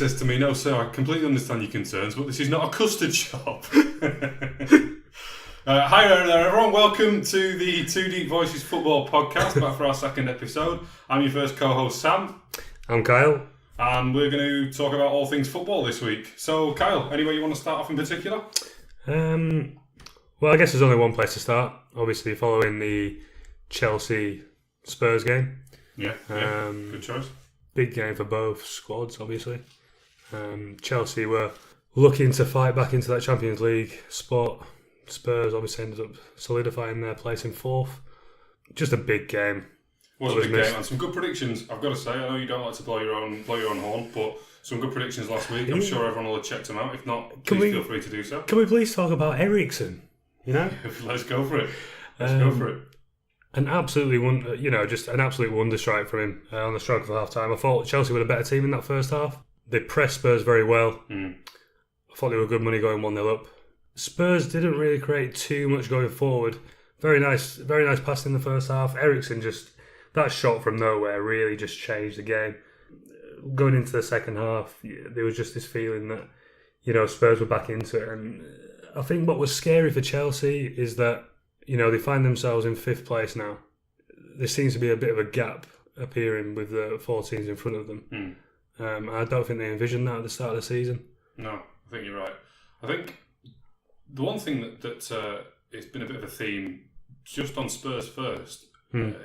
says to me, "No, sir, I completely understand your concerns, but this is not a custard shop." Hi there, everyone. Welcome to the Two Deep Voices Football Podcast, back for our second episode. I'm your first co-host, Sam. I'm Kyle. And we're going to talk about all things football this week. So, Kyle, anywhere you want to start off in particular? Well, I guess there's only one place to start. Obviously, following the Chelsea-Spurs game. Yeah, good choice. Big game for both squads, obviously. Chelsea were looking to fight back into that Champions League spot. Spurs obviously ended up solidifying their place in fourth. Just a big game. Was a big game and some good predictions. I've got to say, I know you don't like to blow your own horn, but some good predictions last week. I'm sure everyone will have checked them out. If not, please feel free to do so. Can we please talk about Eriksen? You know, let's go for it. Go for it. An absolutely just an absolute wonder strike from him on the strike for half time. I thought Chelsea were a better team in that first half. They pressed Spurs very well. I thought they were good money going 1-0 up. Spurs didn't really create too much going forward. Very nice pass in the first half. Eriksen that shot from nowhere really just changed the game. Going into the second half, there was just this feeling that, Spurs were back into it. And I think what was scary for Chelsea is that, they find themselves in fifth place now. There seems to be a bit of a gap appearing with the four teams in front of them. I don't think they envisioned that at the start of the season. No, I think you're right. I think the one thing that it's been a bit of a theme just on Spurs first in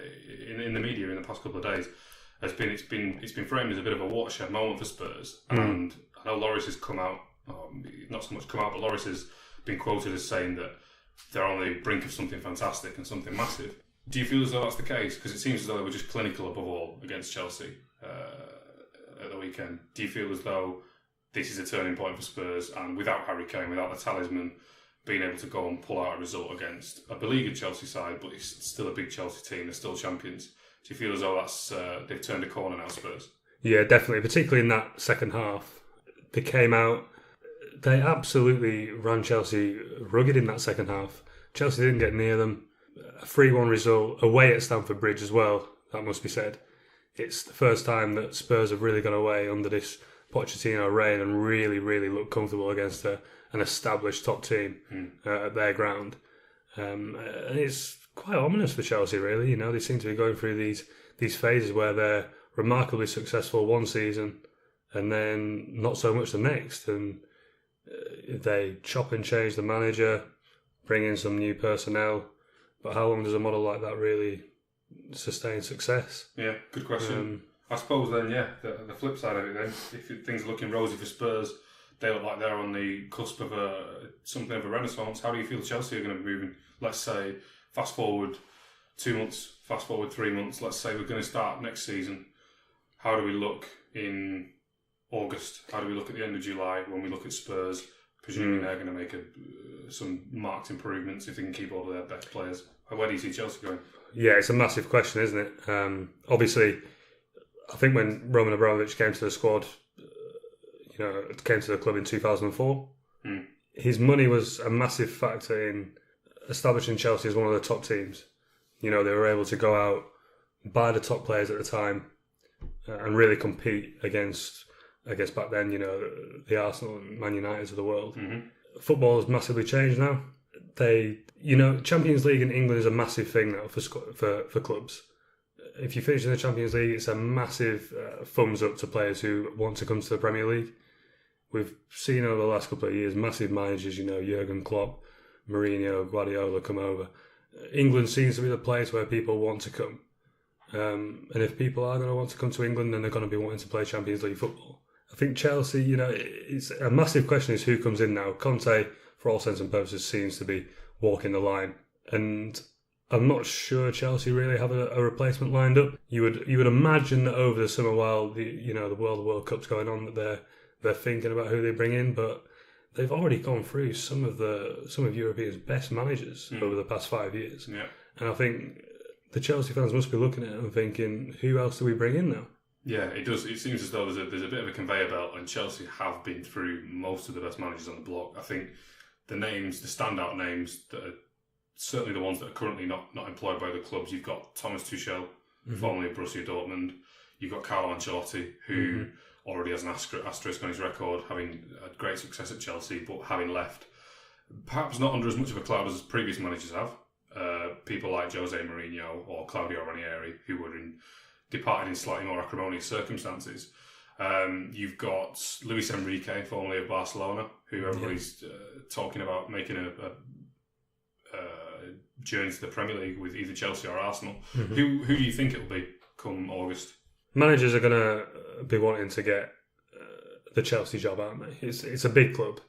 the media in the past couple of days has been it's been framed as a bit of a watershed moment for Spurs. And I know Lloris has come out, not so much come out, but Lloris has been quoted as saying that they're on the brink of something fantastic and something massive. Do you feel as though that's the case? Because it seems as though they were just clinical above all against Chelsea at the weekend. Do you feel as though this is a turning point for Spurs, and without Harry Kane, without the talisman, being able to go and pull out a result against a beleaguered Chelsea side, but it's still a big Chelsea team, they're still champions. Do you feel as though that's they've turned a corner now, Spurs? Yeah, definitely, particularly in that second half. They came out, they absolutely ran Chelsea rugged in that second half. Chelsea didn't get near them. A 3-1 result away at Stamford Bridge as well, that must be said. It's the first time that Spurs have really gone away under this Pochettino reign and really, really looked comfortable against an established top team at their ground. And it's quite ominous for Chelsea, really. They seem to be going through these phases where they're remarkably successful one season and then not so much the next. And they chop and change the manager, bring in some new personnel. But how long does a model like that really sustain success? Yeah, good question. I suppose then, the flip side of it then, if things are looking rosy for Spurs, they look like they're on the cusp of something of a renaissance. How do you feel Chelsea are going to be moving? Let's say, fast forward 2 months, fast forward 3 months, let's say we're going to start next season. How do we look in August? How do we look at the end of July when we look at Spurs? Presuming they're going to make some marked improvements if they can keep all of their best players. Where do you see Chelsea going? Yeah, it's a massive question, isn't it? Obviously, I think when Roman Abramovich came to the squad, came to the club in 2004, his money was a massive factor in establishing Chelsea as one of the top teams. They were able to go out, buy the top players at the time, and really compete against, I guess back then, the Arsenal and Man Uniteds of the world. Football has massively changed now. Champions League in England is a massive thing now for clubs. If you finish in the Champions League, it's a massive thumbs up to players who want to come to the Premier League. We've seen over the last couple of years massive managers, Jurgen Klopp, Mourinho, Guardiola come over. England seems to be the place where people want to come. And if people are going to want to come to England, then they're going to be wanting to play Champions League football. I think Chelsea, it's a massive question is who comes in now. Conte, for all intents and purposes, seems to be walking the line. And I'm not sure Chelsea really have a replacement lined up. You would imagine that over the summer while the World Cup's going on that they're thinking about who they bring in, but they've already gone through some of Europe's best managers over the past 5 years. Yeah. And I think the Chelsea fans must be looking at it and thinking, who else do we bring in now? Yeah, it does. It seems as though there's a bit of a conveyor belt, and Chelsea have been through most of the best managers on the block. I think the standout names that are certainly the ones that are currently not employed by the clubs. You've got Thomas Tuchel, formerly of Borussia Dortmund. You've got Carlo Ancelotti, who already has an asterisk on his record, having had great success at Chelsea, but having left, perhaps not under as much of a cloud as previous managers have. People like Jose Mourinho or Claudio Ranieri, who were departed in slightly more acrimonious circumstances. You've got Luis Enrique, formerly of Barcelona, who everybody's talking about making a journey to the Premier League with either Chelsea or Arsenal. Mm-hmm. Who do you think it'll be come August? Managers are going to be wanting to get the Chelsea job, aren't they? It's a big club,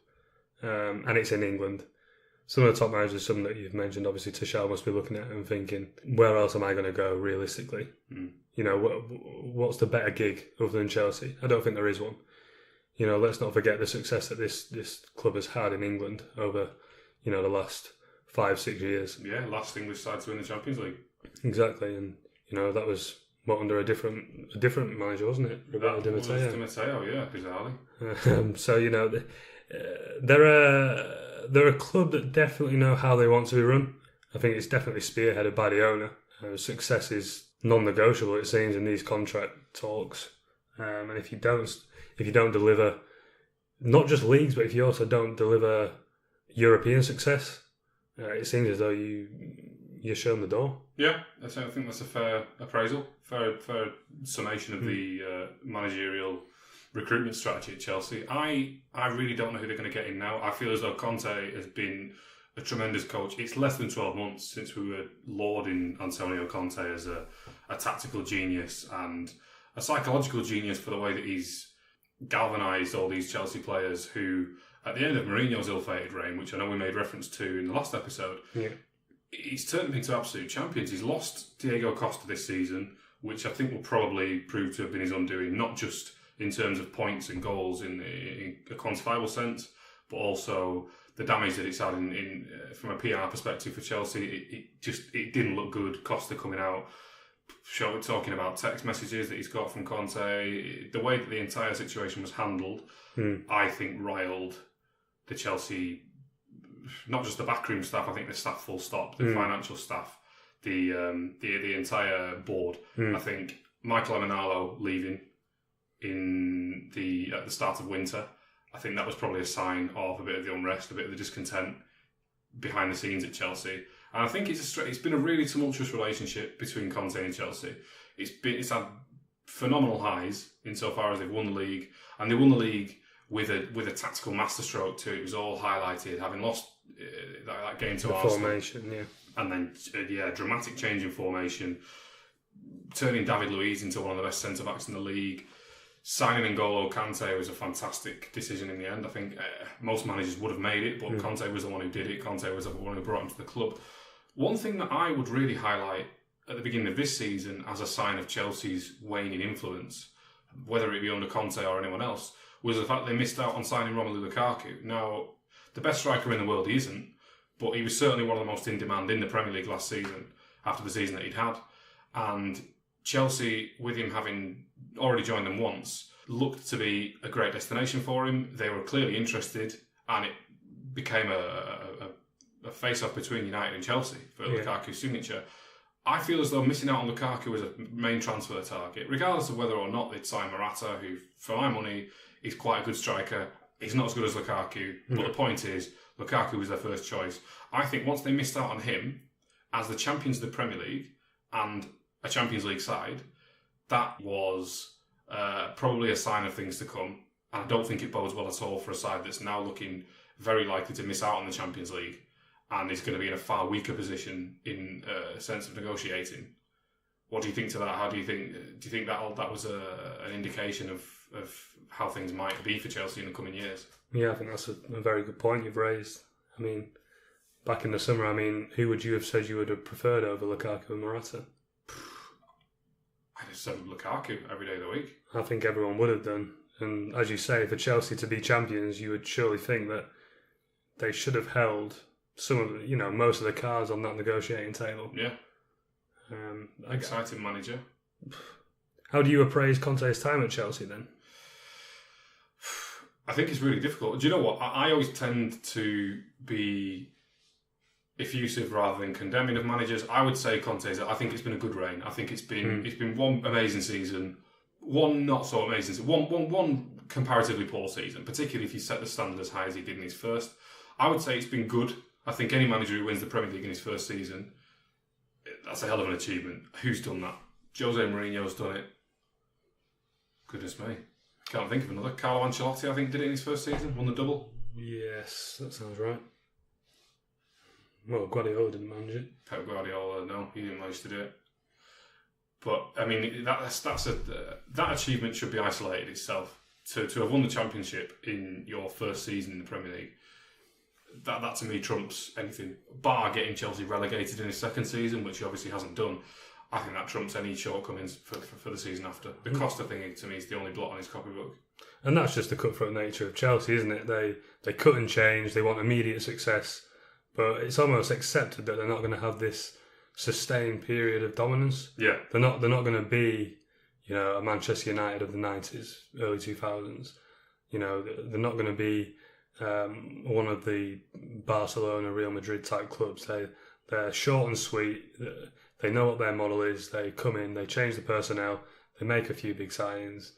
and it's in England. Some of the top managers, some that you've mentioned, obviously Tuchel must be looking at it and thinking, where else am I going to go realistically? You know, what's the better gig other than Chelsea? I don't think there is one. You know, let's not forget the success that this club has had in England over, you know, the last 5-6 years. Yeah, last English side to win the Champions League. Exactly, and you know that was under a different manager, wasn't it? Roberto Di Matteo, yeah, bizarrely. So you know, they're a club that definitely know how they want to be run. I think it's definitely spearheaded by the owner. Success is non-negotiable, it seems, in these contract talks. And if you don't deliver, not just leagues, but if you also don't deliver European success, it seems as though you're shown the door. Yeah, I think that's a fair appraisal, fair summation of the managerial recruitment strategy at Chelsea. I really don't know who they're going to get in now. I feel as though Conte has been a tremendous coach. It's less than 12 months since we were lauding Antonio Conte as a tactical genius and a psychological genius for the way that he's galvanised all these Chelsea players who, at the end of Mourinho's ill-fated reign, which I know we made reference to in the last episode, he's turned them into absolute champions. He's lost Diego Costa this season, which I think will probably prove to have been his undoing, not just in terms of points and goals in a quantifiable sense, but also the damage that it's had in from a PR perspective for Chelsea. It didn't look good. Costa coming out, talking about text messages that he's got from Conte. The way that the entire situation was handled, I think riled the Chelsea, not just the backroom staff, I think the staff full stop, the financial staff, the entire board. I think Michael Emenalo leaving at the start of winter, I think that was probably a sign of a bit of the unrest, a bit of the discontent behind the scenes at Chelsea. And I think it's been a really tumultuous relationship between Conte and Chelsea. It's had phenomenal highs insofar as they've won the league, and they won the league with a tactical masterstroke too. It was all highlighted, having lost that game to Arsenal. Formation, and then dramatic change in formation, turning David Luiz into one of the best centre backs in the league. Signing N'Golo Kante was a fantastic decision in the end. I think most managers would have made it, but Conte was the one who did it. Conte was the one who brought him to the club. One thing that I would really highlight at the beginning of this season as a sign of Chelsea's waning influence, whether it be under Conte or anyone else, was the fact they missed out on signing Romelu Lukaku. Now, the best striker in the world he isn't, but he was certainly one of the most in demand in the Premier League last season, after the season that he'd had. And Chelsea, with him having already joined them once, looked to be a great destination for him. They were clearly interested, and it became a face-off between United and Chelsea for Lukaku's signature. I feel as though missing out on Lukaku as a main transfer target, regardless of whether or not they'd sign Morata, who, for my money, is quite a good striker. He's not as good as Lukaku, but the point is, Lukaku was their first choice. I think once they missed out on him, as the champions of the Premier League, and a Champions League side, that was probably a sign of things to come. And I don't think it bodes well at all for a side that's now looking very likely to miss out on the Champions League and is going to be in a far weaker position in a sense of negotiating. What do you think to that? How do you think that was an indication of how things might be for Chelsea in the coming years? Yeah, I think that's a very good point you've raised. I mean, back in the summer, who would you have said you would have preferred over Lukaku and Morata? I'd have said Lukaku every day of the week. I think everyone would have done. And as you say, for Chelsea to be champions, you would surely think that they should have held some of most of the cards on that negotiating table. Yeah. Exciting manager. How do you appraise Conte's time at Chelsea then? I think it's really difficult. Do you know what? I always tend to be effusive rather than condemning of managers. I would say Conte's. I think it's been a good reign. I think it's been one amazing season, one not so amazing season, one comparatively poor season, particularly if you set the standard as high as he did in his first. I would say it's been good. I think any manager who wins the Premier League in his first season, that's a hell of an achievement. Who's done that? Jose Mourinho's done it. Goodness me. Can't think of another. Carlo Ancelotti, I think, did it in his first season. Won the double. Yes, that sounds right. Well, Guardiola didn't manage it. Pep Guardiola, no, he didn't manage to do it. But, I mean, that achievement should be isolated itself. To have won the Championship in your first season in the Premier League, that to me trumps anything. Bar getting Chelsea relegated in his second season, which he obviously hasn't done. I think that trumps any shortcomings for the season after. The Costa thing, to me, is the only blot on his copybook. And that's just the cutthroat nature of Chelsea, isn't it? They cut and change, they want immediate success, but it's almost accepted that they're not going to have this sustained period of dominance. Yeah. They're not going to be, a Manchester United of the 90s, early 2000s. They're not going to be one of the Barcelona, Real Madrid type clubs. They're short and sweet. They know what their model is. They come in, they change the personnel, they make a few big signings,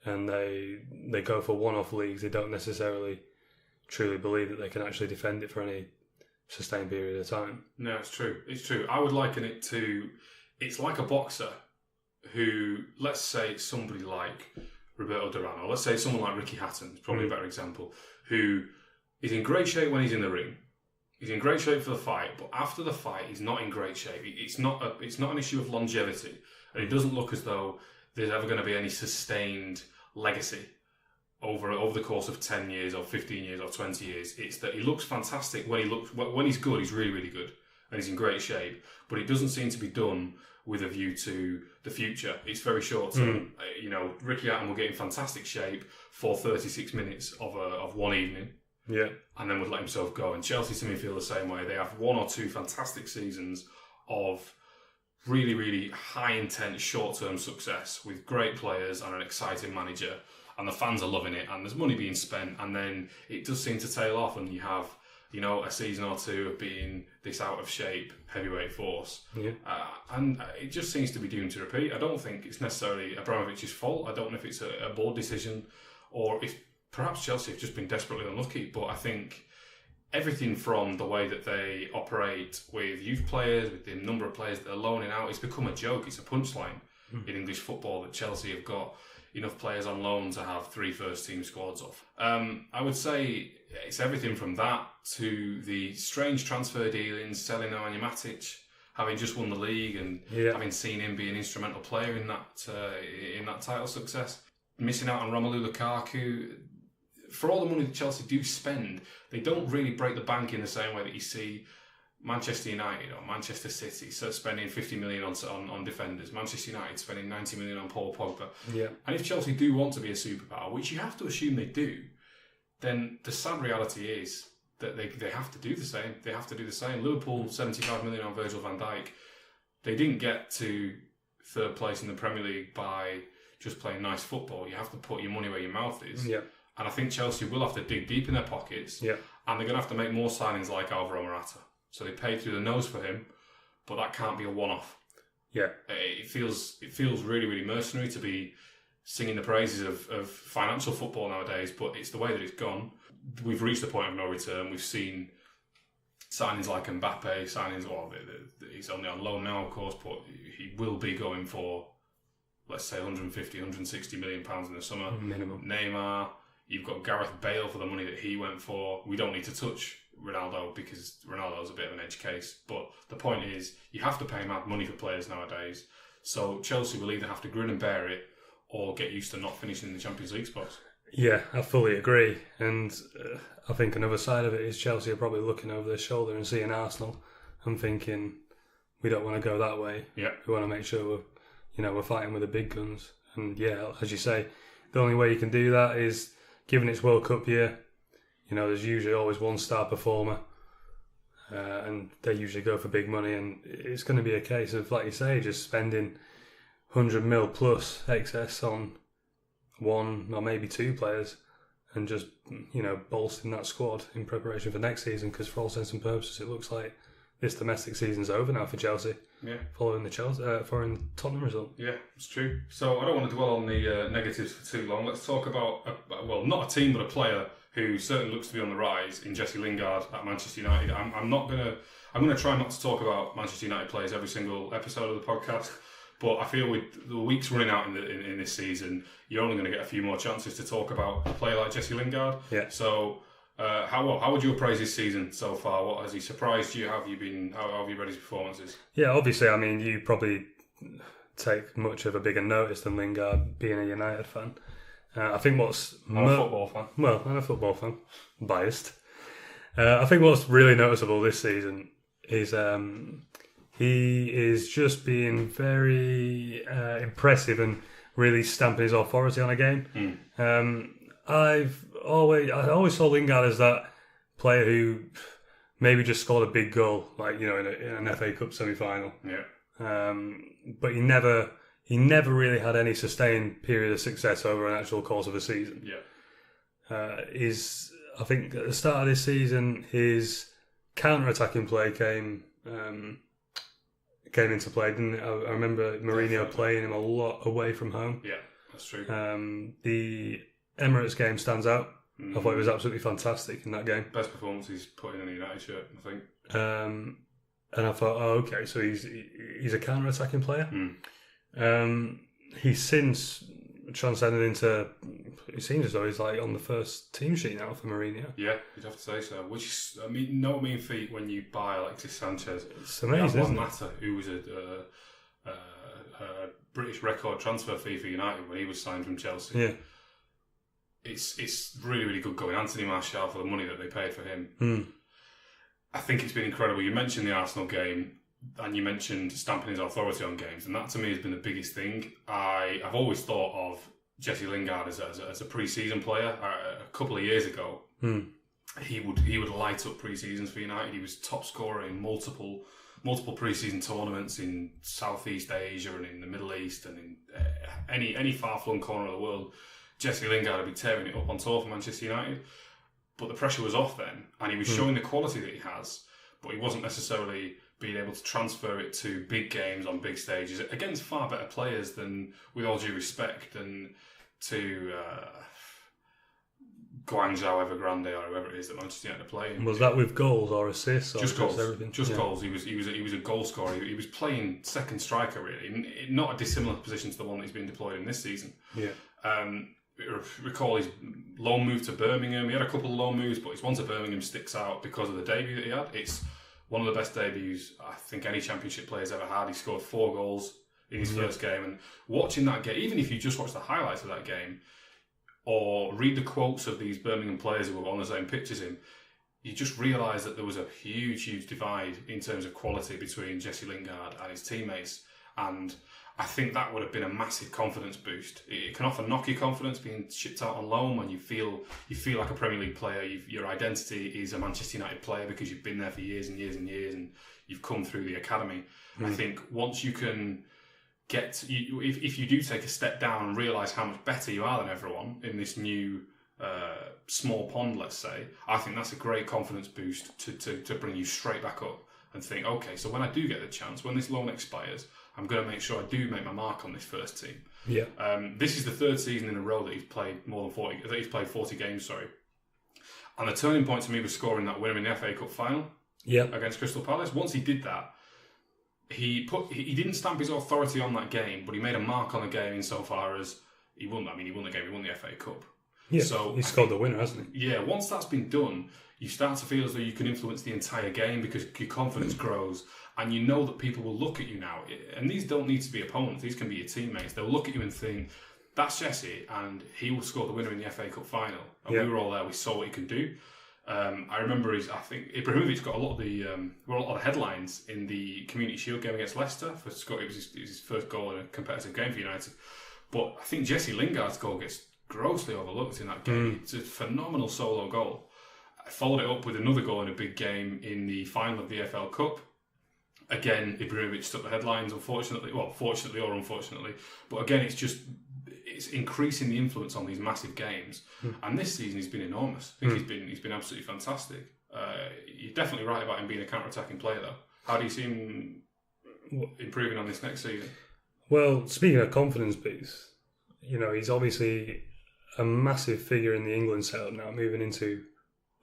and they go for one-off leagues. They don't necessarily truly believe that they can actually defend it for any sustained period of time. No, it's true. It's true. I would liken it to, it's like a boxer who, let's say somebody like Roberto Duran, or let's say someone like Ricky Hatton, is probably a better example, who is in great shape when he's in the ring. He's in great shape for the fight, but after the fight, he's not in great shape. It's not an issue of longevity, and it doesn't look as though there's ever going to be any sustained legacy over the course of 10 years or 15 years or 20 years. It's that he looks fantastic when he's good. He's really, really good, and he's in great shape. But it doesn't seem to be done with a view to the future. It's very short term. Ricky Hatton will get in fantastic shape for 36 minutes of one evening. Yeah. And then would let himself go. And Chelsea, to me, feel the same way. They have one or two fantastic seasons of really, really high-intent, short-term success with great players and an exciting manager. And the fans are loving it. And there's money being spent. And then it does seem to tail off. And you have, a season or two of being this out-of-shape heavyweight force. Yeah. And it just seems to be doomed to repeat. I don't think it's necessarily Abramovich's fault. I don't know if it's a board decision or if perhaps Chelsea have just been desperately unlucky, but I think everything from the way that they operate with youth players, with the number of players that they're loaning out, it's become a joke. It's a punchline in English football that Chelsea have got enough players on loan to have 3 first-team squads of. I would say it's everything from that to the strange transfer dealings, selling Nemanja Matic, having just won the league and having seen him be an instrumental player in that title success. Missing out on Romelu Lukaku. For all the money that Chelsea do spend, they don't really break the bank in the same way that you see Manchester United or Manchester City spending 50 million on defenders. Manchester United spending 90 million on Paul Pogba. Yeah. And if Chelsea do want to be a superpower, which you have to assume they do, then the sad reality is that they have to do the same. They have to do the same. Liverpool, 75 million on Virgil van Dijk. They didn't get to third place in the Premier League by just playing nice football. You have to put your money where your mouth is. Yeah. And I think Chelsea will have to dig deep in their pockets. Yeah. And they're going to have to make more signings like Alvaro Morata. So they paid through the nose for him, but that can't be a one-off. Yeah. It feels really, really mercenary to be singing the praises of financial football nowadays, but it's the way that it's gone. We've reached the point of no return. We've seen signings like Mbappe, he's only on loan now, of course, but he will be going for, let's say, 150, 160 million pounds in the summer. Minimum. Neymar. You've got Gareth Bale for the money that he went for. We don't need to touch Ronaldo because Ronaldo's a bit of an edge case. But the point is, you have to pay mad money for players nowadays. So Chelsea will either have to grin and bear it or get used to not finishing in the Champions League spots. Yeah, I fully agree. And I think another side of it is Chelsea are probably looking over their shoulder and seeing Arsenal and thinking, we don't want to go that way. Yeah. We want to make sure we're fighting with the big guns. And yeah, as you say, the only way you can do that is, given it's World Cup year, there's usually always one star performer, and they usually go for big money, and it's going to be a case of, like you say, just spending 100 mil plus excess on one or maybe 2 players, and just bolstering that squad in preparation for next season. Because for all intents and purposes, it looks like this domestic season's over now for Chelsea. Yeah. Following following Tottenham result. Yeah, it's true. So I don't want to dwell on the negatives for too long. Let's talk about, not a team, but a player who certainly looks to be on the rise in Jesse Lingard at Manchester United. I'm going to try not to talk about Manchester United players every single episode of the podcast, but I feel with the weeks running out in this season, you're only going to get a few more chances to talk about a player like Jesse Lingard. Yeah. So how would you appraise his season so far? What has he surprised you? How have you read his performances? Yeah, obviously, I mean, you probably take much of a bigger notice than Lingard being a United fan. I think what's... I'm a football fan. Well, I'm a football fan. Biased. I think what's really noticeable this season is he is just being very impressive and really stamping his authority on a game. I always saw Lingard as that player who maybe just scored a big goal, like, you know, in an FA Cup semi-final. Yeah. But he never really had any sustained period of success over an actual course of a season. Yeah. I think at the start of this season, his counter-attacking play came into play, didn't it? I remember Mourinho playing him a lot away from home. Yeah, that's true. The Emirates game stands out. I thought it was absolutely fantastic in that game. Best performance he's put in a United shirt, I think. And I thought, okay, so he's a counter-attacking player. He's since transcended into... It seems as though he's like on the first team sheet now for Mourinho. Yeah, you'd have to say so. Which is, I mean, no mean feat when you buy Alexis Sanchez. It's amazing, isn't it? Matter, who was a British record transfer fee for United when he was signed from Chelsea. Yeah. It's really, really good going. Anthony Martial for the money that they paid for him. I think it's been incredible. You mentioned the Arsenal game and you mentioned stamping his authority on games, and that to me has been the biggest thing. I've always thought of Jesse Lingard as a pre-season player. A couple of years ago, he would light up pre-seasons for United. He was top scorer in multiple pre-season tournaments in Southeast Asia and in the Middle East and in any far-flung corner of the world. Jesse Lingard would be tearing it up on tour for Manchester United. But the pressure was off then, and he was showing the quality that he has, but he wasn't necessarily being able to transfer it to big games on big stages against far better players than, with all due respect, than to Guangzhou Evergrande or whoever it is that Manchester United are playing. Was that with goals or assists? Or just goals. Everything? Just goals. He was a goal scorer. He was playing second striker, really, not a dissimilar position to the one that he's been deployed in this season. Yeah. Recall his loan move to Birmingham. He had a couple of loan moves, but his one to Birmingham sticks out because of the debut that he had. It's one of the best debuts I think any Championship player's ever had. He scored 4 goals in his first game, and watching that game, even if you just watch the highlights of that game or read the quotes of these Birmingham players who were on the same pitch as him, you just realise that there was a huge divide in terms of quality between Jesse Lingard and his teammates, and I think that would have been a massive confidence boost. It can often knock your confidence being shipped out on loan when you feel like a Premier League player. Your identity is a Manchester United player because you've been there for years and years and years, and you've come through the academy. I think once you can if you do take a step down and realise how much better you are than everyone in this new small pond, let's say, I think that's a great confidence boost to bring you straight back up and think, okay, so when I do get the chance, when this loan expires, I'm going to make sure I do make my mark on this first team. Yeah. This is the 3rd season in a row that he's played more than 40. That he's played 40 games. Sorry. And the turning point to me was scoring that winner in the FA Cup final. Yeah. Against Crystal Palace. Once he did that, he didn't stamp his authority on that game, but he made a mark on the game insofar as he won. I mean, he won the game. He won the FA Cup. Yeah. So he scored the winner, hasn't he? Yeah. Once that's been done, you start to feel as though you can influence the entire game because your confidence grows. And you know that people will look at you now. And these don't need to be opponents. These can be your teammates. They'll look at you and think, that's Jesse, and he will score the winner in the FA Cup final. And we were all there. We saw what he could do. I remember I think Ibrahimovic got a lot of the headlines in the Community Shield game against Leicester. It was his first goal in a competitive game for United. But I think Jesse Lingard's goal gets grossly overlooked in that game. It's a phenomenal solo goal. I followed it up with another goal in a big game in the final of the EFL Cup. Again, Ibrahimovic took the headlines, fortunately or unfortunately. But again, it's increasing the influence on these massive games. And this season, he's been enormous. I think he's been absolutely fantastic. definitely right about him being a counter-attacking player, though. How do you see him improving on this next season? Well, speaking of confidence boost, he's obviously a massive figure in the England setup now, moving into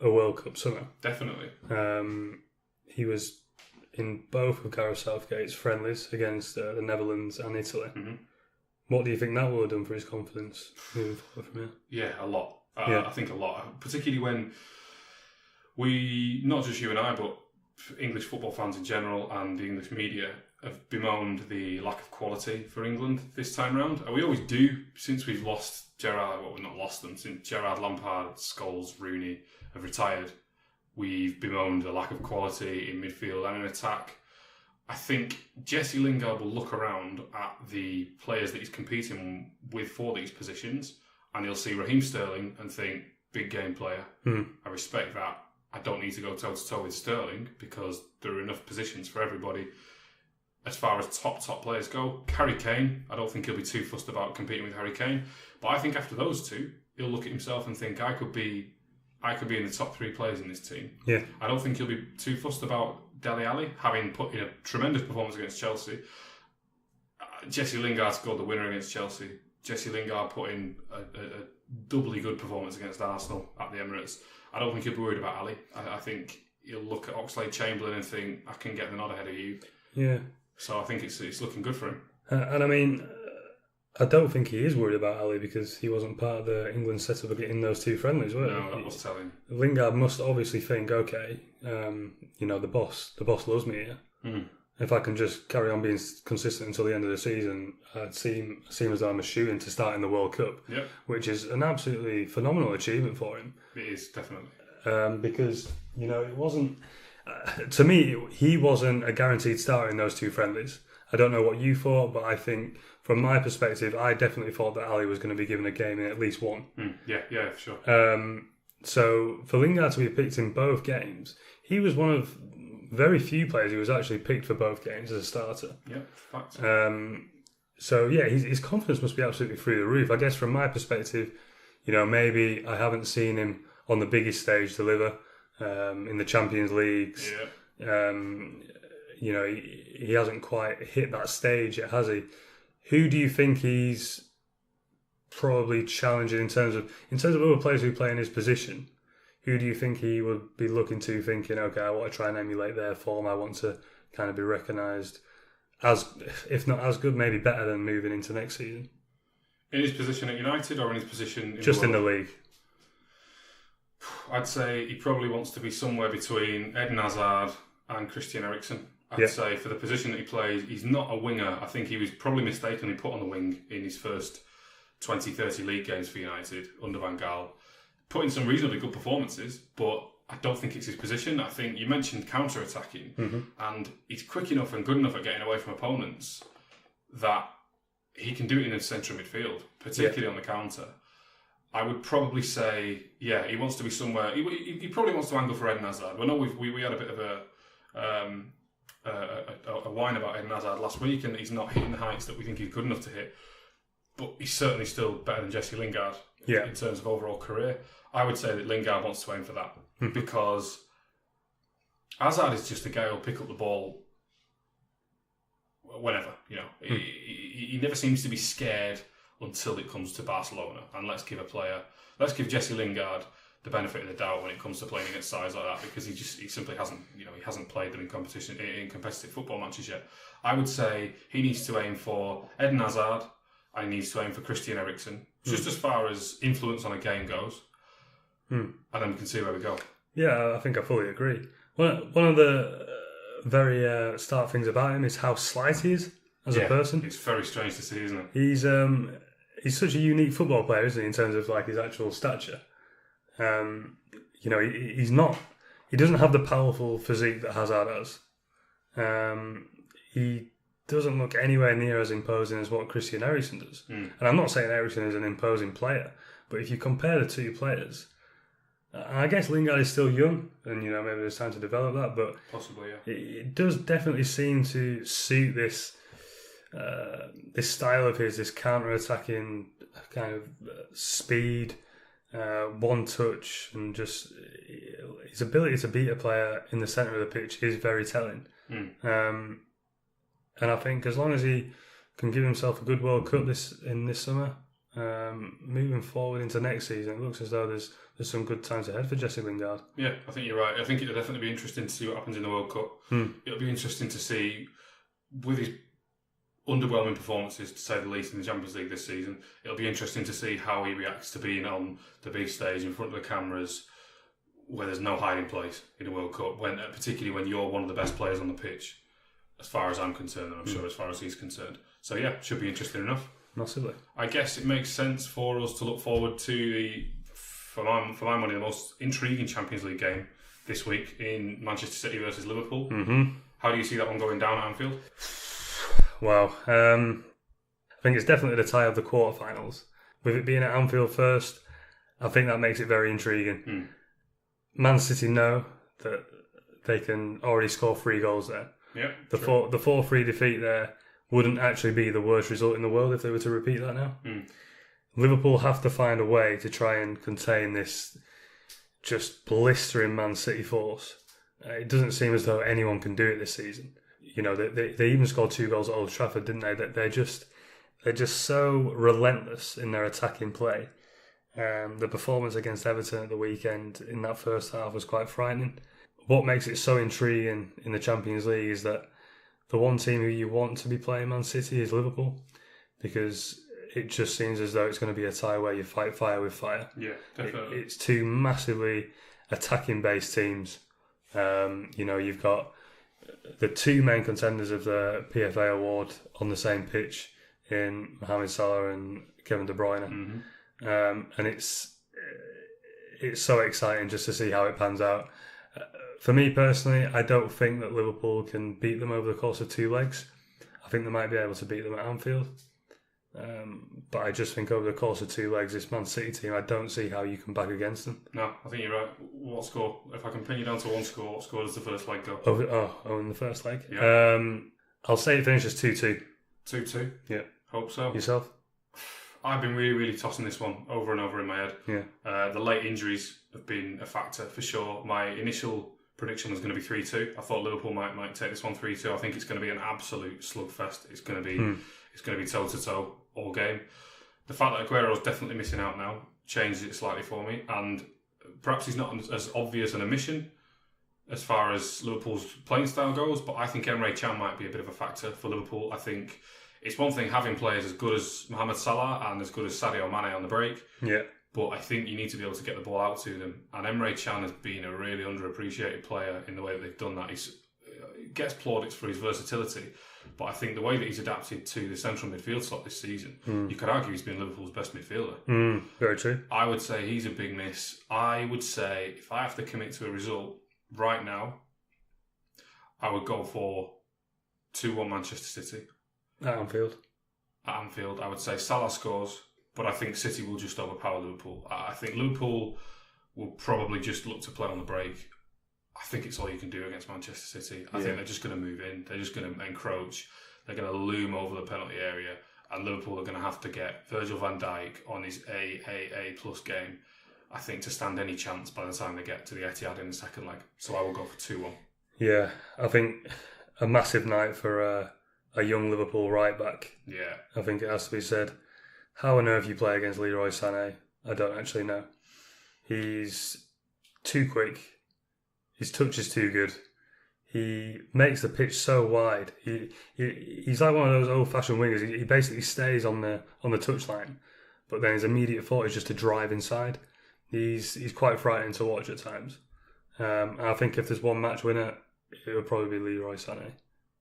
a World Cup summer. Definitely. He was in both of Gareth Southgate's friendlies against the Netherlands and Italy. Mm-hmm. What do you think that would have done for his confidence moving forward from here? Yeah, a lot. I think a lot. Particularly when we, not just you and I, but English football fans in general and the English media have bemoaned the lack of quality for England this time round. And we always do since we've lost Gerrard. Well, we've not lost them. Since Gerrard, Lampard, Scholes, Rooney have retired, we've bemoaned the lack of quality in midfield and in attack. I think Jesse Lingard will look around at the players that he's competing with for these positions and he'll see Raheem Sterling and think, big game player. I respect that. I don't need to go toe-to-toe with Sterling because there are enough positions for everybody. As far as top players go, Harry Kane, I don't think he'll be too fussed about competing with Harry Kane. But I think after those two, he'll look at himself and think, I could be in the top 3 players in this team. Yeah. I don't think he'll be too fussed about Dele Alli, having put in a tremendous performance against Chelsea. Jesse Lingard scored the winner against Chelsea. Jesse Lingard put in a doubly good performance against Arsenal at the Emirates. I don't think he'll be worried about Ali. I think he'll look at Oxlade-Chamberlain and think, I can get the nod ahead of you. Yeah. So I think it's looking good for him. And I mean, I don't think he is worried about Ali because he wasn't part of the England setup of getting those 2 friendlies, was he? No, that was telling. Lingard must obviously think, okay, the boss loves me here. Mm. If I can just carry on being consistent until the end of the season, I'd seem as though I'm a shoo-in to start in the World Cup, which is an absolutely phenomenal achievement for him. It is, definitely. Because, it wasn't... to me, he wasn't a guaranteed starter in those 2 friendlies. I don't know what you thought, but I think, from my perspective, I definitely thought that Ali was going to be given a game in at least one. Yeah, for sure. So, for Lingard to be picked in both games, he was one of very few players who was actually picked for both games as a starter. Yeah, fact. So, yeah, his confidence must be absolutely through the roof. I guess from my perspective, maybe I haven't seen him on the biggest stage deliver in the Champions Leagues. Yeah. He hasn't quite hit that stage yet, has he? Who do you think he's probably challenging in terms of other players who play in his position? Who do you think he would be looking to, thinking, okay, I want to try and emulate their form. I want to kind of be recognised as, if not as good, maybe better than moving into next season. In his position at United or in his position in the league? I'd say he probably wants to be somewhere between Eden Hazard and Christian Eriksen. I'd say for the position that he plays, he's not a winger. I think he was probably mistakenly put on the wing in his first 20-30 league games for United under Van Gaal. Put in some reasonably good performances, but I don't think it's his position. I think you mentioned counter-attacking, and he's quick enough and good enough at getting away from opponents that he can do it in the centre of midfield, particularly on the counter. I would probably say, he wants to be somewhere. He probably wants to angle for Eden Hazard. I know we had a bit of a whine about Eden Hazard last week, and he's not hitting the heights that we think he's good enough to hit. But he's certainly still better than Jesse Lingard in terms of overall career. I would say that Lingard wants to aim for that because Hazard is just a guy who'll pick up the ball whenever. He never seems to be scared until it comes to Barcelona. And let's give Jesse Lingard the benefit of the doubt when it comes to playing against sides like that because he simply hasn't played them in competitive football matches yet. I would say he needs to aim for Eden Hazard and he needs to aim for Christian Eriksen, just as far as influence on a game goes. And then we can see where we go. Yeah, I think I fully agree. One of the very stark things about him is how slight he is as a person. It's very strange to see, isn't it? He's such a unique football player, isn't he, in terms of like his actual stature. He's not. He doesn't have the powerful physique that Hazard has. He doesn't look anywhere near as imposing as what Christian Eriksen does. And I'm not saying Eriksen is an imposing player, but if you compare the 2 players, I guess Lingard is still young, and maybe there's time to develop that. But possibly, it does definitely seem to suit this style of his, this counter-attacking kind of speed. one touch, and just his ability to beat a player in the centre of the pitch is very telling. And I think as long as he can give himself a good World Cup this summer, moving forward into next season, it looks as though there's some good times ahead for Jesse Lingard. Yeah, I think you're right. I think it'll definitely be interesting to see what happens in the World Cup. It'll be interesting to see, with his underwhelming performances, to say the least, in the Champions League this season, it'll be interesting to see how he reacts to being on the big stage in front of the cameras, where there's no hiding place in the World Cup, particularly when you're one of the best players on the pitch, as far as I'm concerned, and I'm sure as far as he's concerned. So yeah, should be interesting enough. Massively. I guess it makes sense for us to look forward to the, for my money, the most intriguing Champions League game this week in Manchester City versus Liverpool. How do you see that one going down at Anfield? Well, I think it's definitely the tie of the quarterfinals. With it being at Anfield first, I think that makes it very intriguing. Man City know that they can already score 3 goals there. Yeah, the 4-3 defeat there wouldn't actually be the worst result in the world if they were to repeat that now. Liverpool have to find a way to try and contain this just blistering Man City force. It doesn't seem as though anyone can do it this season. You know, they even scored 2 goals at Old Trafford, didn't they? They're just so relentless in their attacking play. The performance against Everton at the weekend in that first half was quite frightening. What makes it so intriguing in the Champions League is that the one team who you want to be playing Man City is Liverpool, because it just seems as though it's going to be a tie where you fight fire with fire. Yeah, definitely. It's 2 massively attacking-based teams. You know, you've got the 2 main contenders of the PFA award on the same pitch in Mohamed Salah and Kevin De Bruyne. And it's so exciting just to see how it pans out. For me personally, I don't think that Liverpool can beat them over the course of 2 legs. I think they might be able to beat them at Anfield. But I just think over the course of 2 legs, this Man City team, I don't see how you can back against them. No, I think you're right. What score? If I can pin you down to one score, what score does the first leg go? In the first leg? Yeah. I'll say it finishes 2-2. 2-2? Yeah. Hope so. Yourself? I've been really, really tossing this one over and over in my head. Yeah. The late injuries have been a factor for sure. My initial prediction was going to be 3-2. I thought Liverpool might take this one 3-2. I think it's going to be an absolute slugfest. It's going to be toe to toe all game. The fact that Aguero's definitely missing out now changes it slightly for me, and perhaps he's not as obvious an omission as far as Liverpool's playing style goes, but I think Emre Can might be a bit of a factor for Liverpool. I think it's one thing having players as good as Mohamed Salah and as good as Sadio Mane on the break. Yeah. But I think you need to be able to get the ball out to them. And Emre Can has been a really underappreciated player in the way that they've done that. He gets plaudits for his versatility, but I think the way that he's adapted to the central midfield slot this season, you could argue he's been Liverpool's best midfielder. Very true. I would say he's a big miss. I would say if I have to commit to a result right now, I would go for 2-1 Manchester City. At Anfield. At Anfield, I would say Salah scores, but I think City will just overpower Liverpool. I think Liverpool will probably just look to play on the break. I think it's all you can do against Manchester City. I think they're just going to move in. They're just going to encroach. They're going to loom over the penalty area, and Liverpool are going to have to get Virgil van Dijk on his A plus game, I think, to stand any chance by the time they get to the Etihad in the second leg. So I will go for 2-1. Yeah, I think a massive night for a young Liverpool right back. Yeah. I think it has to be said. How on earth you play against Leroy Sané, I don't actually know. He's too quick. His touch is too good. He makes the pitch so wide. He's like one of those old-fashioned wingers. He basically stays on the touchline, but then his immediate thought is just to drive inside. He's quite frightening to watch at times. And I think if there's one match winner, it would probably be Leroy Sané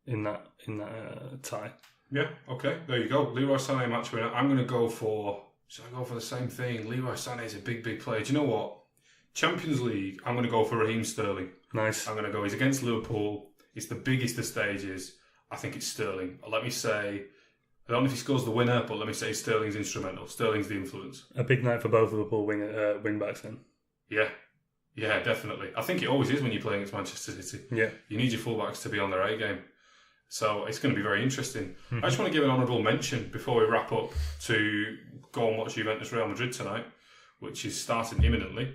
in that tie. Yeah, okay, there you go. Leroy Sané match winner. I'm going to go for... Should I go for the same thing? Leroy Sané is a big, big player. Do you know what? Champions League, I'm going to go for Raheem Sterling. Nice. I'm going to go, he's against Liverpool. It's the biggest of stages. I think it's Sterling. Let me say, I don't know if he scores the winner, but let me say Sterling's instrumental. Sterling's the influence. A big night for both Liverpool wing backs then. Yeah, definitely. I think it always is when you're playing against Manchester City. Yeah. You need your fullbacks to be on their A game. So it's going to be very interesting. I just want to give an honourable mention before we wrap up to go and watch Juventus Real Madrid tonight, which is starting imminently.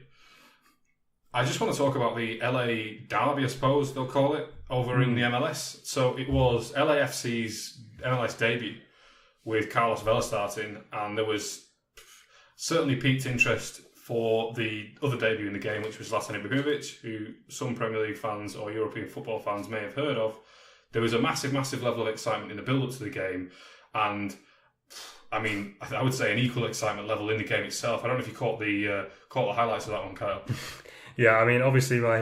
I just want to talk about the LA Derby, I suppose they'll call it, over in the MLS. So it was LAFC's MLS debut with Carlos Vela starting, and there was certainly piqued interest for the other debut in the game, which was Zlatan Ibrahimovic, who some Premier League fans or European football fans may have heard of. There was a massive, massive level of excitement in the build-up to the game, and I mean, I would say an equal excitement level in the game itself. I don't know if you caught the highlights of that one, Kyle. Yeah, I mean, obviously my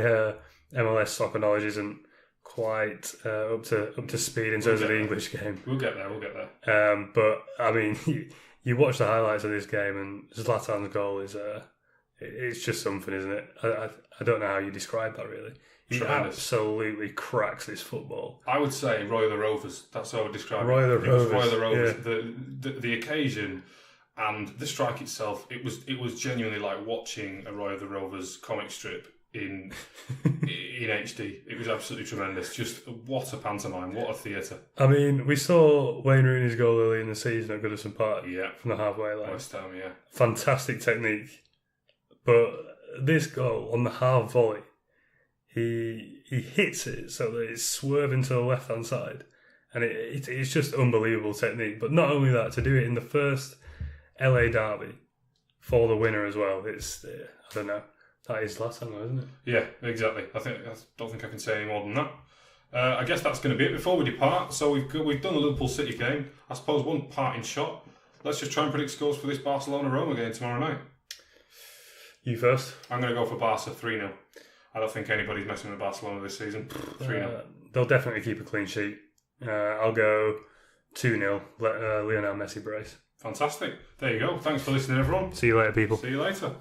MLS soccer knowledge isn't quite up to speed in terms of the English game. We'll get there. But I mean, you watch the highlights of this game, and Zlatan's goal is it's just something, isn't it? I don't know how you describe that really. He absolutely cracks this football. I would say Roy of the Rovers. That's how I would describe it. Roy of the Rovers. Yeah. The occasion and the strike itself. It was genuinely like watching a Roy of the Rovers comic strip in HD. It was absolutely tremendous. Just what a pantomime. What a theatre. I mean, we saw Wayne Rooney's goal early in the season at Goodison Park. Yeah, from the halfway line. West Ham. Yeah, fantastic technique. But this goal on the half volley, he hits it so that it's swerving to the left hand side, and it's just unbelievable technique. But not only that, to do it in the first LA Derby for the winner as well. It's I don't know. That is Zlatan, isn't it? Yeah, exactly. I don't think I can say any more than that. I guess that's going to be it before we depart. So we've done the Liverpool City game. I suppose one parting shot. Let's just try and predict scores for this Barcelona-Roma game tomorrow night. You first. I'm going to go for Barca 3-0. I don't think anybody's messing with Barcelona this season. 3-0. They'll definitely keep a clean sheet. I'll go 2-0. Let Lionel Messi brace. Fantastic. There you go. Thanks for listening, everyone. See you later, people. See you later.